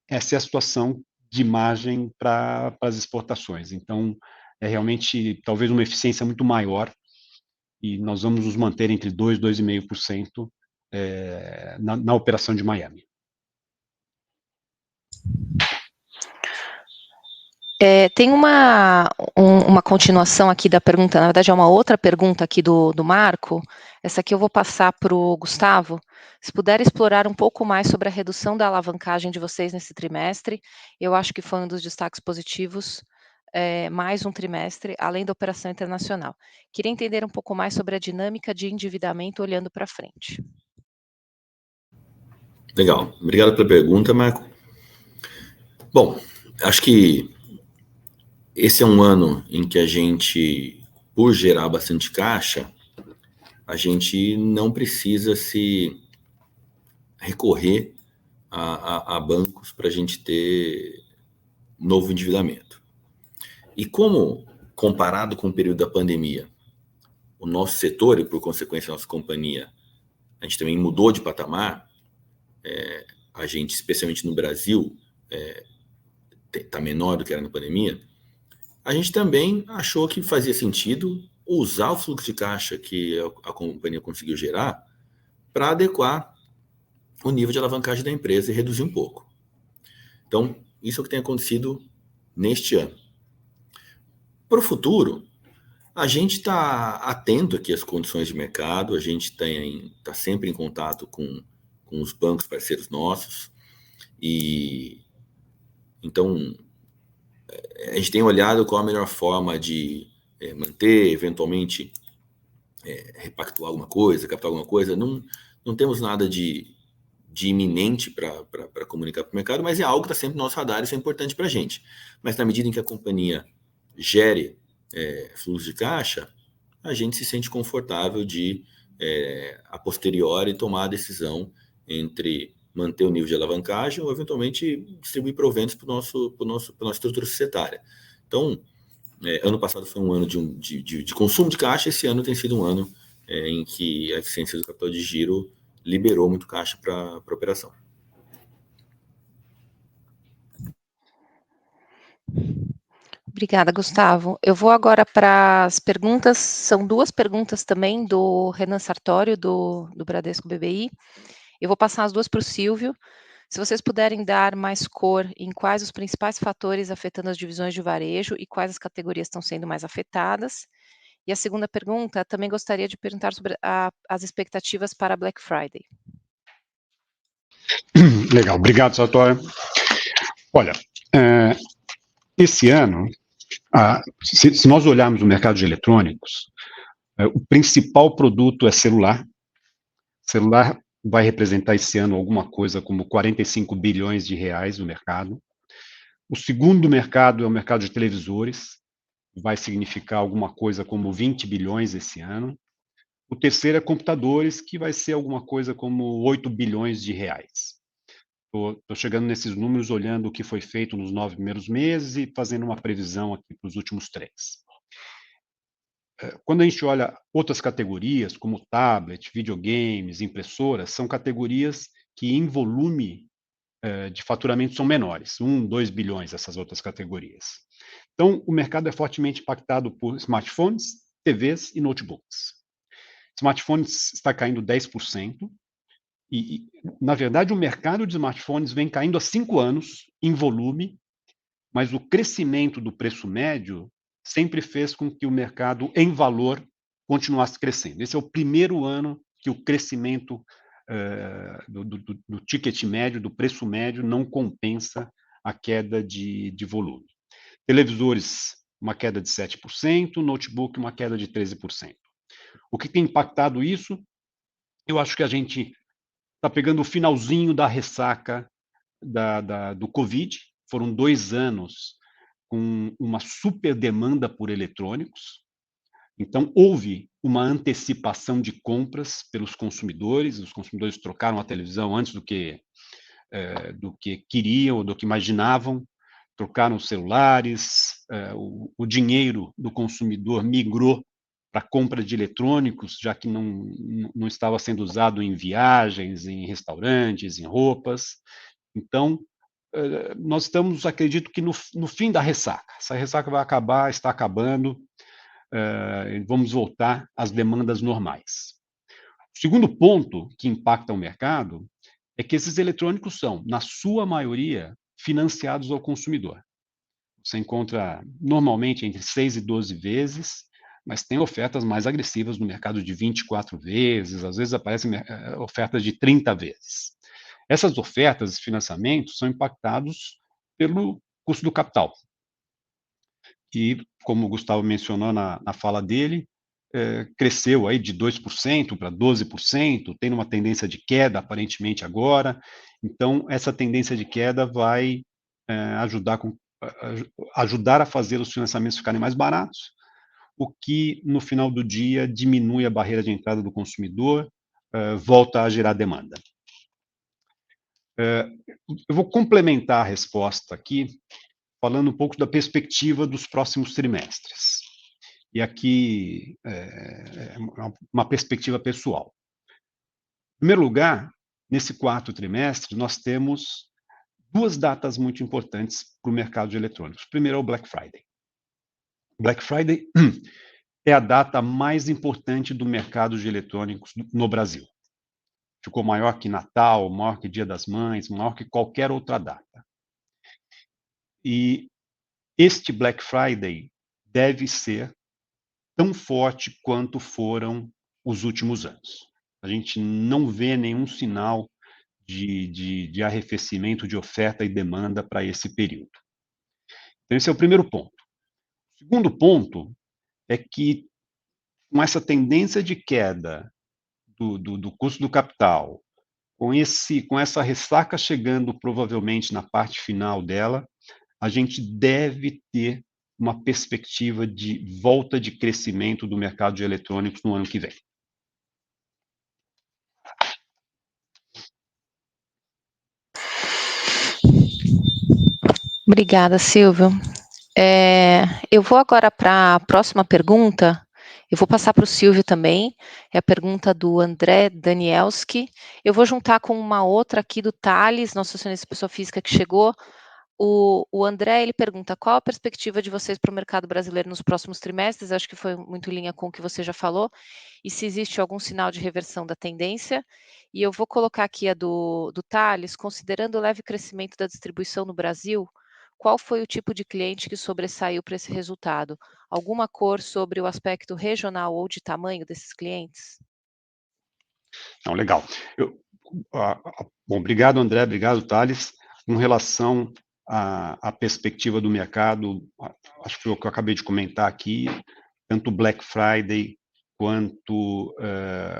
essa é a situação de margem para as exportações. Então, é realmente talvez uma eficiência muito maior e nós vamos nos manter entre 2% e 2,5% na operação de Miami. Tem uma continuação aqui da pergunta, na verdade é uma outra pergunta aqui do Marco. Essa aqui eu vou passar para o Gustavo. Se puder explorar um pouco mais sobre a redução da alavancagem de vocês nesse trimestre, eu acho que foi um dos destaques positivos, mais um trimestre, além da operação internacional. Queria entender um pouco mais sobre a dinâmica de endividamento olhando para frente. Legal, obrigado pela pergunta, Marco. Bom, acho que esse é um ano em que a gente, por gerar bastante caixa, a gente não precisa se recorrer a bancos para a gente ter novo endividamento. E como, comparado com o período da pandemia, o nosso setor e, por consequência, a nossa companhia, a gente também mudou de patamar, a gente, especialmente no Brasil, está menor do que era na pandemia, a gente também achou que fazia sentido usar o fluxo de caixa que a companhia conseguiu gerar para adequar o nível de alavancagem da empresa e reduzir um pouco. Então, isso é o que tem acontecido neste ano. Para o futuro, a gente está atento aqui às condições de mercado, a gente está sempre em contato com os bancos parceiros nossos, e então a gente tem olhado qual a melhor forma de manter, eventualmente repactuar alguma coisa, captar alguma coisa. Não temos nada de iminente para comunicar para o mercado, mas é algo que está sempre no nosso radar, isso é importante para a gente. Mas na medida em que a companhia gere fluxo de caixa, a gente se sente confortável de, a posteriori, tomar a decisão entre manter o nível de alavancagem ou, eventualmente, distribuir proventos para a nossa estrutura societária. Então, ano passado foi um ano de consumo de caixa, esse ano tem sido um ano em que a eficiência do capital de giro liberou muito caixa para operação. Obrigada, Gustavo. Eu vou agora para as perguntas, são 2 perguntas também do Renan Sartório, do Bradesco BBI. Eu vou passar as 2 para o Silvio. Se vocês puderem dar mais cor em quais os principais fatores afetando as divisões de varejo e quais as categorias estão sendo mais afetadas. E a segunda pergunta, também gostaria de perguntar sobre as expectativas para Black Friday. Legal, obrigado, Sartório. Olha, esse ano, se nós olharmos o mercado de eletrônicos, o principal produto é celular. Celular vai representar esse ano alguma coisa como 45 bilhões de reais no mercado. O segundo mercado é o mercado de televisores, vai significar alguma coisa como 20 bilhões esse ano. O terceiro é computadores, que vai ser alguma coisa como 8 bilhões de reais. Estou chegando nesses números olhando o que foi feito nos 9 primeiros meses e fazendo uma previsão aqui para os últimos 3. Quando a gente olha outras categorias, como tablet, videogames, impressoras, são categorias que em volume de faturamento são menores, 1, 2 bilhões essas outras categorias. Então, o mercado é fortemente impactado por smartphones, TVs e notebooks. Smartphones está caindo 10%, e, na verdade, o mercado de smartphones vem caindo há 5 anos em volume, mas o crescimento do preço médio sempre fez com que o mercado, em valor, continuasse crescendo. Esse é o primeiro ano que o crescimento do ticket médio, do preço médio, não compensa a queda de volume. Televisores, uma queda de 7%, notebook, uma queda de 13%. O que tem impactado isso? Eu acho que a gente está pegando o finalzinho da ressaca do Covid. Foram 2 anos com uma super demanda por eletrônicos. Então, houve uma antecipação de compras pelos consumidores. Os consumidores trocaram a televisão antes do que queriam, do que imaginavam, trocaram os celulares, o dinheiro do consumidor migrou para a compra de eletrônicos, já que não estava sendo usado em viagens, em restaurantes, em roupas. Então, nós estamos, acredito que no fim da ressaca. Essa ressaca vai acabar, está acabando, vamos voltar às demandas normais. O segundo ponto que impacta o mercado é que esses eletrônicos são, na sua maioria, financiados ao consumidor. Você encontra normalmente entre 6 e 12 vezes, mas tem ofertas mais agressivas no mercado de 24 vezes, às vezes aparecem ofertas de 30 vezes. Essas ofertas de financiamento são impactados pelo custo do capital. E, como o Gustavo mencionou na fala dele, cresceu aí de 2% para 12%, tem uma tendência de queda, aparentemente, agora. Então, essa tendência de queda vai ajudar a fazer os financiamentos ficarem mais baratos, o que, no final do dia, diminui a barreira de entrada do consumidor, volta a gerar demanda. Eu vou complementar a resposta aqui, falando um pouco da perspectiva dos próximos trimestres. E aqui uma perspectiva pessoal. Em primeiro lugar, nesse 4º trimestre, nós temos 2 datas muito importantes para o mercado de eletrônicos. Primeiro é o Black Friday. Black Friday é a data mais importante do mercado de eletrônicos no Brasil. Ficou maior que Natal, maior que Dia das Mães, maior que qualquer outra data. E este Black Friday deve ser tão forte quanto foram os últimos anos. A gente não vê nenhum sinal de arrefecimento de oferta e demanda para esse período. Então, esse é o primeiro ponto. O segundo ponto é que, com essa tendência de queda do custo do capital, com essa ressaca chegando provavelmente na parte final dela, a gente deve ter uma perspectiva de volta de crescimento do mercado de eletrônicos no ano que vem. Obrigada, Silvio. Eu vou agora para a próxima pergunta. Eu vou passar para o Silvio também. É a pergunta do André Danielski. Eu vou juntar com uma outra aqui do Thales, nosso acionista pessoa física que chegou. O André, ele pergunta: qual a perspectiva de vocês para o mercado brasileiro nos próximos trimestres? Acho que foi muito em linha com o que você já falou. E se existe algum sinal de reversão da tendência. E eu vou colocar aqui a do Thales: considerando o leve crescimento da distribuição no Brasil, qual foi o tipo de cliente que sobressaiu para esse resultado? Alguma cor sobre o aspecto regional ou de tamanho desses clientes? Não, legal. Bom, obrigado, André, obrigado, Thales. Com relação à perspectiva do mercado, acho que foi o que eu acabei de comentar aqui, tanto o Black Friday, quanto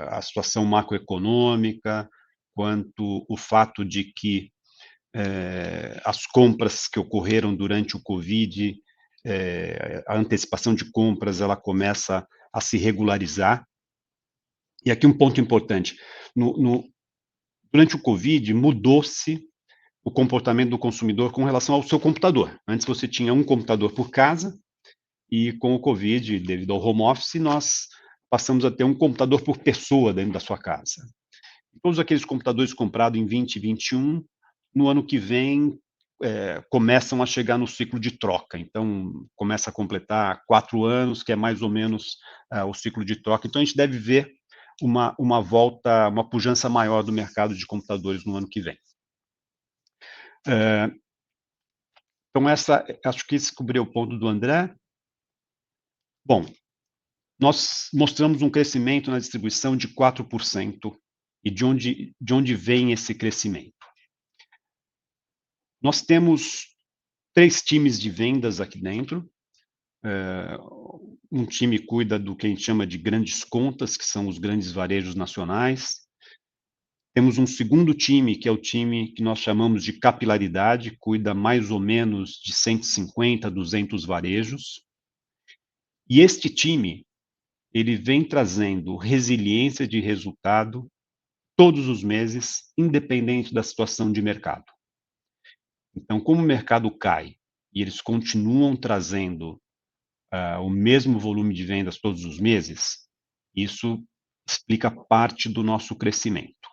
a situação macroeconômica, quanto o fato de que as compras que ocorreram durante o Covid, a antecipação de compras, ela começa a se regularizar. E aqui um ponto importante, durante o Covid, mudou-se o comportamento do consumidor com relação ao seu computador. Antes você tinha um computador por casa, e com o Covid, devido ao home office, nós passamos a ter um computador por pessoa dentro da sua casa. Todos aqueles computadores comprados em 2021, no ano que vem, começam a chegar no ciclo de troca. Então, começa a completar 4 anos, que é mais ou menos o ciclo de troca. Então, a gente deve ver uma volta, uma pujança maior do mercado de computadores no ano que vem. Então, acho que esse cobriu o ponto do André. Bom, nós mostramos um crescimento na distribuição de 4%. E de onde vem esse crescimento? Nós temos 3 times de vendas aqui dentro. Um time cuida do que a gente chama de grandes contas, que são os grandes varejos nacionais. Temos um segundo time, que é o time que nós chamamos de capilaridade, cuida mais ou menos de 150, 200 varejos. E este time, ele vem trazendo resiliência de resultado todos os meses, independente da situação de mercado. Então, como o mercado cai e eles continuam trazendo o mesmo volume de vendas todos os meses, isso explica parte do nosso crescimento.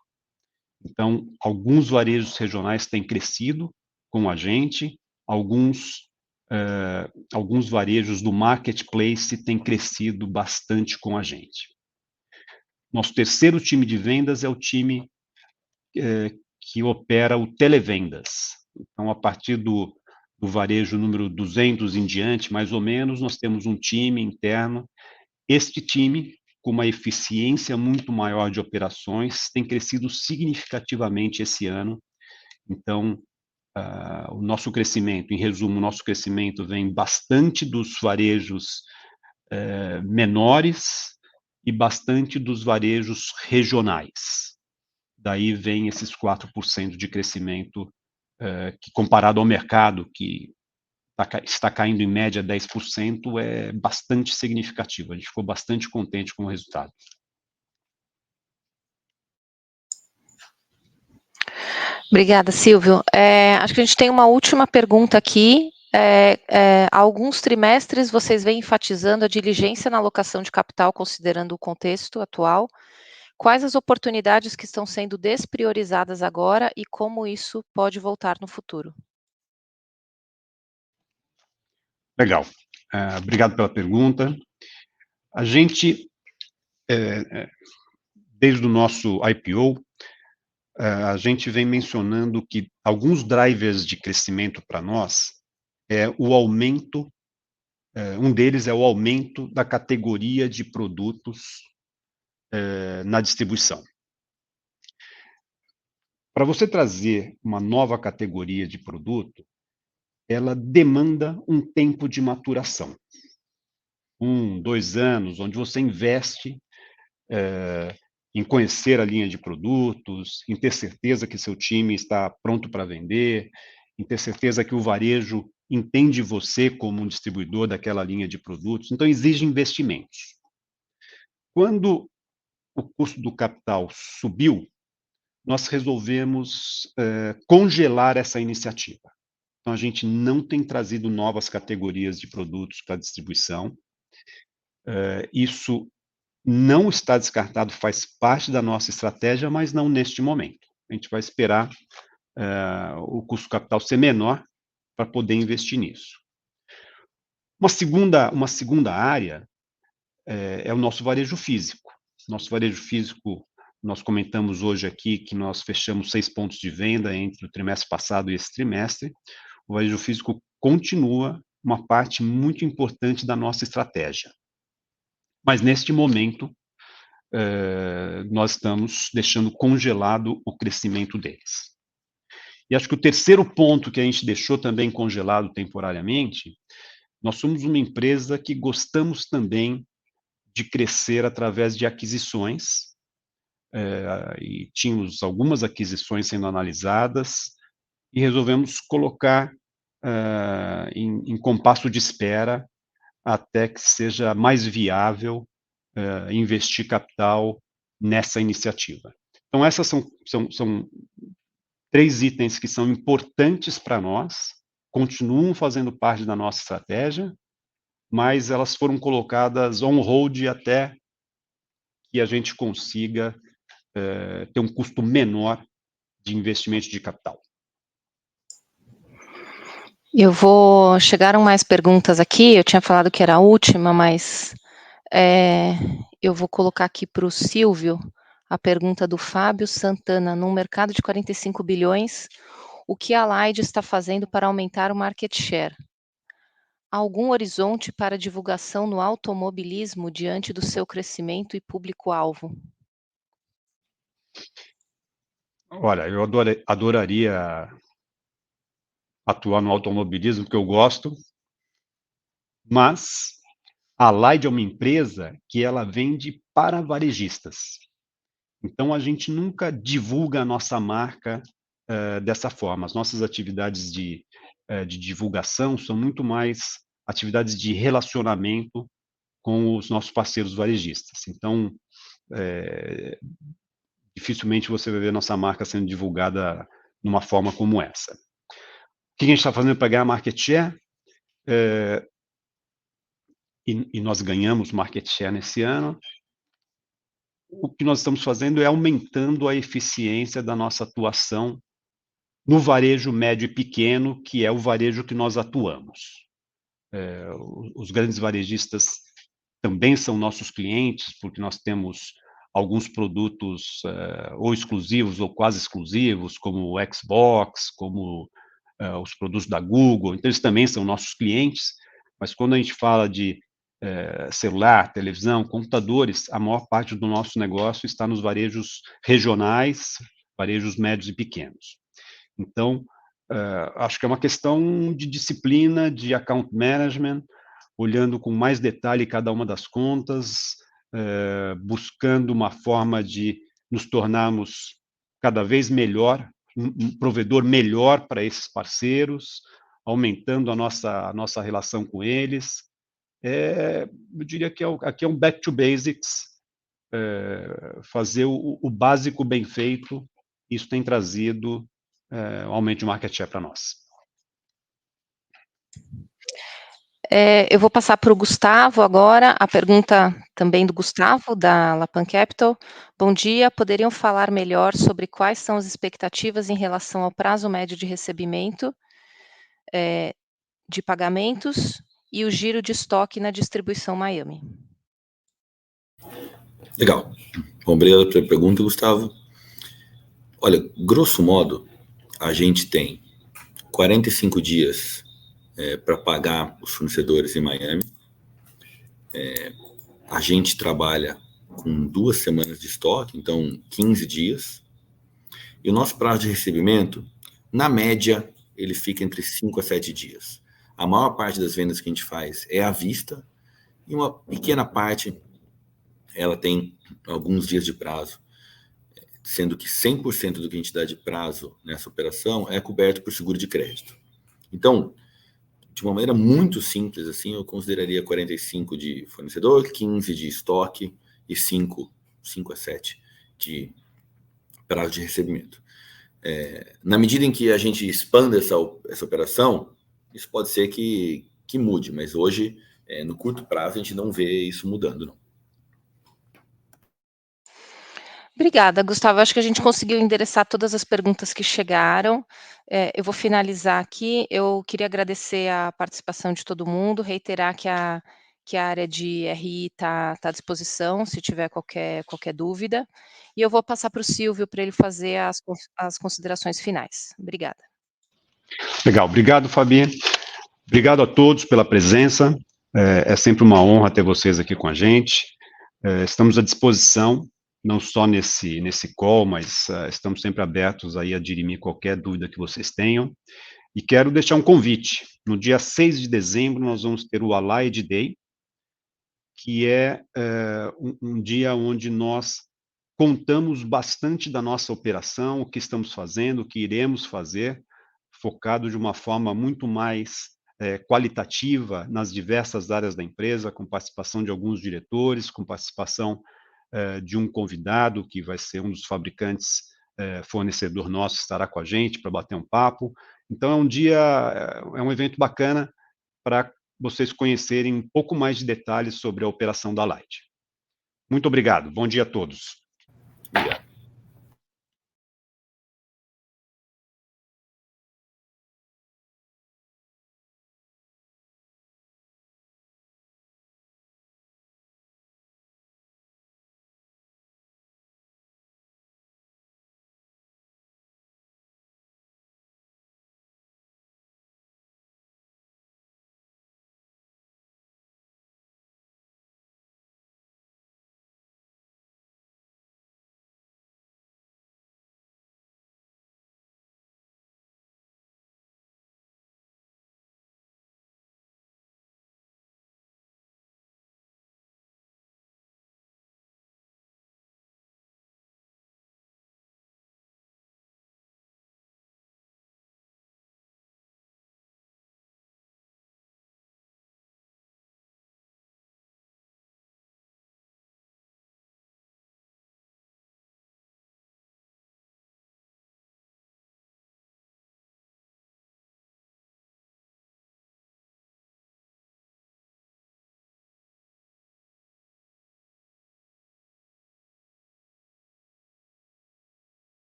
Então, alguns varejos regionais têm crescido com a gente, alguns varejos do marketplace têm crescido bastante com a gente. Nosso terceiro time de vendas é o time que opera o televendas. Então, a partir do varejo número 200 em diante, mais ou menos, nós temos um time interno. Este time, com uma eficiência muito maior de operações, tem crescido significativamente esse ano. Então, o nosso crescimento, em resumo, o nosso crescimento vem bastante dos varejos menores e bastante dos varejos regionais. Daí vem esses 4% de crescimento, que comparado ao mercado, que está caindo em média 10%, é bastante significativo. A gente ficou bastante contente com o resultado. Obrigada, Silvio. Acho que a gente tem uma última pergunta aqui. Há alguns trimestres vocês vêm enfatizando a diligência na alocação de capital, considerando o contexto atual. Quais as oportunidades que estão sendo despriorizadas agora e como isso pode voltar no futuro? Legal. Obrigado pela pergunta. A gente, desde o nosso IPO, a gente vem mencionando que alguns drivers de crescimento para nós é o aumento, um deles é o aumento da categoria de produtos na distribuição. Para você trazer uma nova categoria de produto, ela demanda um tempo de maturação. 1, 2 anos, onde você investe em conhecer a linha de produtos, em ter certeza que seu time está pronto para vender, em ter certeza que o varejo entende você como um distribuidor daquela linha de produtos. Então, exige investimentos. Quando o custo do capital subiu, nós resolvemos congelar essa iniciativa. Então, a gente não tem trazido novas categorias de produtos para distribuição. Isso não está descartado, faz parte da nossa estratégia, mas não neste momento. A gente vai esperar o custo capital ser menor para poder investir nisso. Uma segunda área é o nosso varejo físico. Nosso varejo físico, nós comentamos hoje aqui que nós fechamos 6 pontos de venda entre o trimestre passado e esse trimestre. O varejo físico continua uma parte muito importante da nossa estratégia. Mas, neste momento, nós estamos deixando congelado o crescimento deles. E acho que o terceiro ponto que a gente deixou também congelado temporariamente, nós somos uma empresa que gostamos também de crescer através de aquisições, e tínhamos algumas aquisições sendo analisadas, e resolvemos colocar em compasso de espera até que seja mais viável investir capital nessa iniciativa. Então, essas são 3 itens que são importantes para nós, continuam fazendo parte da nossa estratégia, mas elas foram colocadas on hold até que a gente consiga ter um custo menor de investimento de capital. Chegaram mais perguntas aqui, eu tinha falado que era a última, mas eu vou colocar aqui para o Silvio a pergunta do Fábio Santana. No mercado de 45 bilhões, o que a Allied está fazendo para aumentar o market share? Há algum horizonte para divulgação no automobilismo diante do seu crescimento e público-alvo? Olha, eu adoraria atuar no automobilismo, porque eu gosto, mas a Allied é uma empresa que ela vende para varejistas. Então, a gente nunca divulga a nossa marca dessa forma. As nossas atividades de divulgação são muito mais atividades de relacionamento com os nossos parceiros varejistas. Então, dificilmente você vai ver nossa marca sendo divulgada numa forma como essa. O que a gente está fazendo para ganhar market share? E nós ganhamos market share nesse ano. O que nós estamos fazendo é aumentando a eficiência da nossa atuação no varejo médio e pequeno, que é o varejo que nós atuamos. Os grandes varejistas também são nossos clientes, porque nós temos alguns produtos ou exclusivos ou quase exclusivos, como o Xbox, como os produtos da Google, então eles também são nossos clientes, mas quando a gente fala de celular, televisão, computadores, a maior parte do nosso negócio está nos varejos regionais, varejos médios e pequenos. Então, acho que é uma questão de disciplina, de account management, olhando com mais detalhe cada uma das contas, buscando uma forma de nos tornarmos cada vez melhor, um provedor melhor para esses parceiros, aumentando a nossa relação com eles. Eu diria que aqui é um back to basics, fazer o básico bem feito. Isso tem trazido aumento de market share para nós. Eu vou passar para o Gustavo agora, a pergunta também do Gustavo, da Lapan Capital. Bom dia, poderiam falar melhor sobre quais são as expectativas em relação ao prazo médio de recebimento de pagamentos e o giro de estoque na distribuição Miami? Legal. Bom, obrigado pela pergunta, Gustavo. Olha, grosso modo, a gente tem 45 dias para pagar os fornecedores em Miami. A gente trabalha com 2 semanas de estoque, então 15 dias. E o nosso prazo de recebimento, na média, ele fica entre 5 a 7 dias. A maior parte das vendas que a gente faz é à vista, e uma pequena parte, ela tem alguns dias de prazo, sendo que 100% do que a gente dá de prazo nessa operação é coberto por seguro de crédito. Então, de uma maneira muito simples, assim, eu consideraria 45 de fornecedor, 15 de estoque e 5 a 7 de prazo de recebimento. Na medida em que a gente expanda essa operação, isso pode ser que mude, mas hoje, no curto prazo, a gente não vê isso mudando, não. Obrigada, Gustavo. Acho que a gente conseguiu endereçar todas as perguntas que chegaram. Eu vou finalizar aqui. Eu queria agradecer a participação de todo mundo, reiterar que a área de RI está à disposição, se tiver qualquer dúvida. E eu vou passar para o Silvio para ele fazer as considerações finais. Obrigada. Legal, obrigado, Fabi. Obrigado a todos pela presença. É sempre uma honra ter vocês aqui com a gente. Estamos à disposição, não só nesse call, mas estamos sempre abertos aí a dirimir qualquer dúvida que vocês tenham. E quero deixar um convite. No dia 6 de dezembro, nós vamos ter o Allied Day, que é um dia onde nós contamos bastante da nossa operação, o que estamos fazendo, o que iremos fazer, focado de uma forma muito mais qualitativa nas diversas áreas da empresa, com participação de alguns diretores, com participação de um convidado, que vai ser um dos fabricantes fornecedor nosso, estará com a gente para bater um papo. Então, é um evento bacana para vocês conhecerem um pouco mais de detalhes sobre a operação da Light. Muito obrigado. Bom dia a todos. Obrigado.